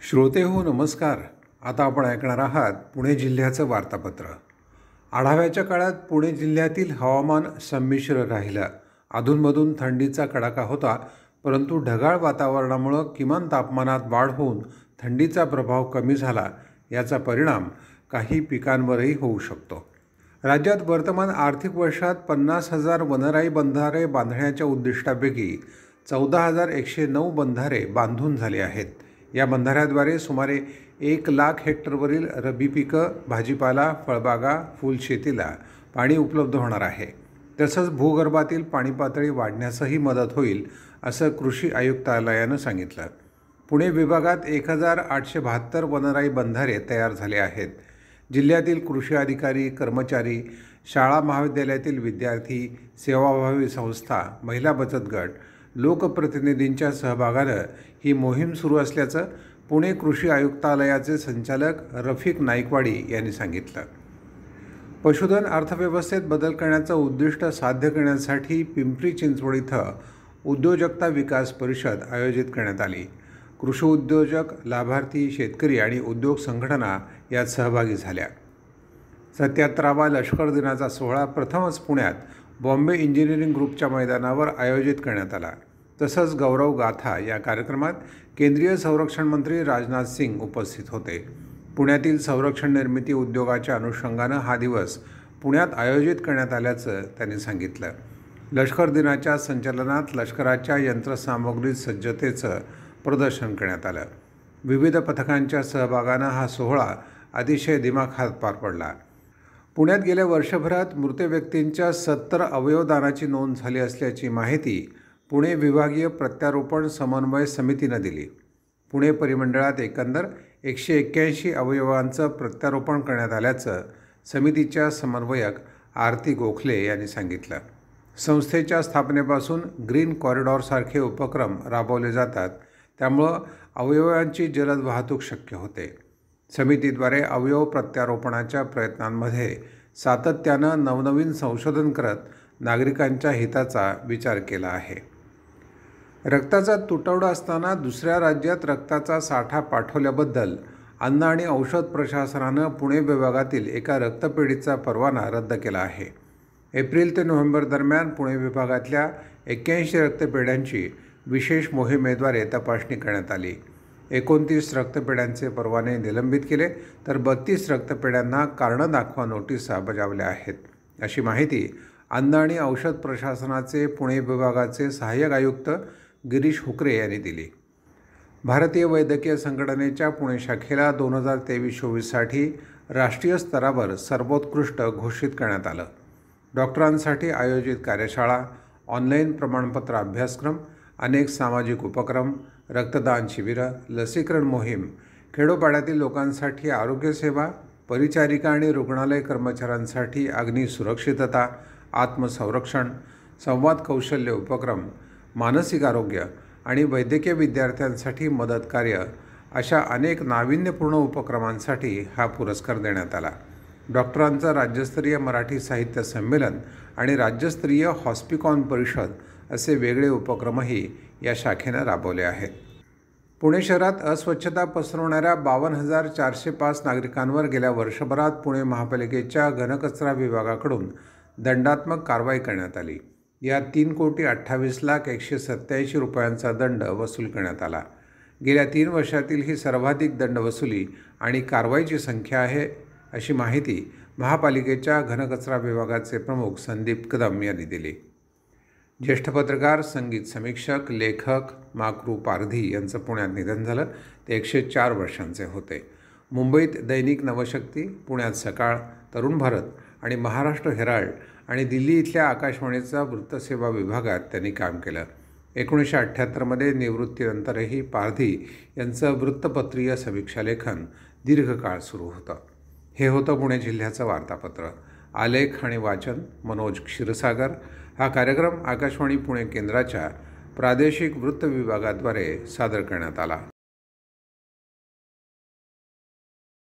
श्रोते हो नमस्कार. आता आपण ऐकणार आहात पुणे जिल्ह्याचं वार्तापत्र. आढाव्याच्या काळात पुणे जिल्ह्यातील हवामान संमिश्र राहिलं. अधूनमधून थंडीचा कडाका होता, परंतु ढगाळ वातावरणामुळे किमान तापमानात वाढ होऊन थंडीचा प्रभाव कमी झाला. याचा परिणाम काही पिकांवरही होऊ शकतो. राज्यात वर्तमान आर्थिक वर्षात 50,000 वनराई बंधारे बांधण्याच्या उद्दिष्टापैकी 14,109 बंधारे बांधून झाले आहेत. या बंधाऱ्याद्वारे सुमारे 1,00,000 हेक्टरवरील रब्बी पिकं, भाजीपाला, फळबागा, फुलशेतीला पाणी उपलब्ध होणार आहे. तसंच भूगर्भातील पाणी पातळी वाढण्यासही मदत होईल, असं कृषी आयुक्तालयानं सांगितलं. पुणे विभागात 1,872 वनराई बंधारे तयार झाले आहेत. जिल्ह्यातील कृषी अधिकारी, कर्मचारी, शाळा महाविद्यालयातील विद्यार्थी, सेवाभावी संस्था, महिला बचत गट, लोकप्रतिनिधींच्या सहभागानं ही मोहीम सुरू असल्याचं पुणे कृषी आयुक्तालयाचे संचालक रफिक नाईकवाडी यांनी सांगितलं. पशुधन अर्थव्यवस्थेत बदल करण्याचं उद्दिष्ट साध्य करण्यासाठी पिंपरी चिंचवड इथं उद्योजकता विकास परिषद आयोजित करण्यात आली. कृषी उद्योजक, लाभार्थी, शेतकरी आणि उद्योग संघटना यात सहभागी झाल्या. 77वा लष्कर दिनाचा सोहळा प्रथमच पुण्यात बॉम्बे इंजिनिअरिंग ग्रुपच्या मैदानावर आयोजित करण्यात आला. तसंच गौरव गाथा या कार्यक्रमात केंद्रीय संरक्षण मंत्री राजनाथ सिंग उपस्थित होते. पुण्यातील संरक्षण निर्मिती उद्योगाच्या अनुषंगानं हा दिवस पुण्यात आयोजित करण्यात आल्याचं त्यांनी सांगितलं. लष्कर दिनाच्या संचलनात लष्कराच्या यंत्रसामुग्री सज्जतेचं प्रदर्शन करण्यात आलं. विविध पथकांच्या सहभागानं हा सोहळा अतिशय दिमाखात पार पडला. पुण्यात गेल्या वर्षभरात मृत व्यक्तींच्या 70 अवयवदानाची नोंद झाली असल्याची माहिती पुणे विभागीय प्रत्यारोपण समन्वय समितीनं दिली. पुणे परिमंडळात एकंदर 181 अवयवांचं प्रत्यारोपण करण्यात आल्याचं समितीच्या समन्वयक आरती गोखले यांनी सांगितलं. संस्थेच्या स्थापनेपासून ग्रीन कॉरिडॉरसारखे उपक्रम राबवले जातात, त्यामुळं अवयवांची जलद वाहतूक शक्य होते. समितीद्वारे अवयव प्रत्यारोपणाच्या प्रयत्नांमध्ये सातत्यानं नवनवीन संशोधन करत नागरिकांच्या हिताचा विचार केला आहे. रक्ताचा तुटवडा असताना दुसऱ्या राज्यात रक्ताचा साठा पाठवल्याबद्दल अन्न आणि औषध प्रशासनानं पुणे विभागातील एका रक्तपेढीचा परवाना रद्द केला आहे. एप्रिल ते नोव्हेंबर दरम्यान पुणे विभागातल्या 81 रक्तपेढ्यांची विशेष मोहिमेद्वारे तपासणी करण्यात आली. 29 रक्तपेढ्यांचे परवाने निलंबित केले, तर 32 रक्तपेढ्यांना कारणं दाखवा नोटिसा बजावल्या आहेत, अशी माहिती अन्न आणि औषध प्रशासनाचे पुणे विभागाचे सहाय्यक आयुक्त गिरीश हुकरे यांनी दिली. भारतीय वैद्यकीय संघटनेच्या पुणे शाखेला 2023-24साठी राष्ट्रीय स्तरावर सर्वोत्कृष्ट घोषित करण्यात आलं. डॉक्टरांसाठी आयोजित कार्यशाळा, ऑनलाईन प्रमाणपत्र अभ्यासक्रम, अनेक सामाजिक उपक्रम, रक्तदान शिबिरं, लसीकरण मोहीम, खेडोपाड्यातील लोकांसाठी आरोग्यसेवा, परिचारिका आणि रुग्णालय कर्मचाऱ्यांसाठी अग्नी सुरक्षितता, आत्मसंरक्षण, संवाद कौशल्य उपक्रम, मानसिक आरोग्य आणि वैद्यकीय विद्यार्थ्यांसाठी मदत कार्य अशा अनेक नाविन्यपूर्ण उपक्रमांसाठी हा पुरस्कार देण्यात आला. डॉक्टरांचं राज्यस्तरीय मराठी साहित्य संमेलन आणि राज्यस्तरीय हॉस्पिकॉन परिषद असे वेगळे उपक्रमही या शाखेनं राबवले आहेत. पुणे शहरात अस्वच्छता पसरवणाऱ्या 52,405 नागरिकांवर गेल्या वर्षभरात पुणे महापालिकेच्या घनकचरा विभागाकडून दंडात्मक कारवाई करण्यात आली. यात 3,28,187,000 रुपयांचा दंड वसूल करण्यात आला. गेल्या 3 वर्षातील ही सर्वाधिक दंड वसुली आणि कारवाईची संख्या आहे, अशी माहिती महापालिकेच्या घनकचरा विभागाचे प्रमुख संदीप कदम यांनी दिली. ज्येष्ठ पत्रकार, संगीत समीक्षक, लेखक माकृ पारधी यांचं पुण्यात निधन झालं. ते 104 वर्षांचे होते. मुंबईत दैनिक नवशक्ती, पुण्यात सकाळ, तरुण भारत आणि महाराष्ट्र हेराल्ड आणि दिल्ली इथल्या आकाशवाणीचा वृत्तसेवा विभागात त्यांनी काम केलं. 1978मध्ये निवृत्तीनंतरही पारधी यांचं वृत्तपत्रीय समीक्षा लेखन दीर्घकाळ सुरू होतं. हे होतं पुणे जिल्ह्याचं वार्तापत्र. आलेख आणि वाचन मनोज क्षीरसागर. हा कार्यक्रम आकाशवाणी पुणे केंद्राच्या प्रादेशिक वृत्त विभागाद्वारे सादर करण्यात आला.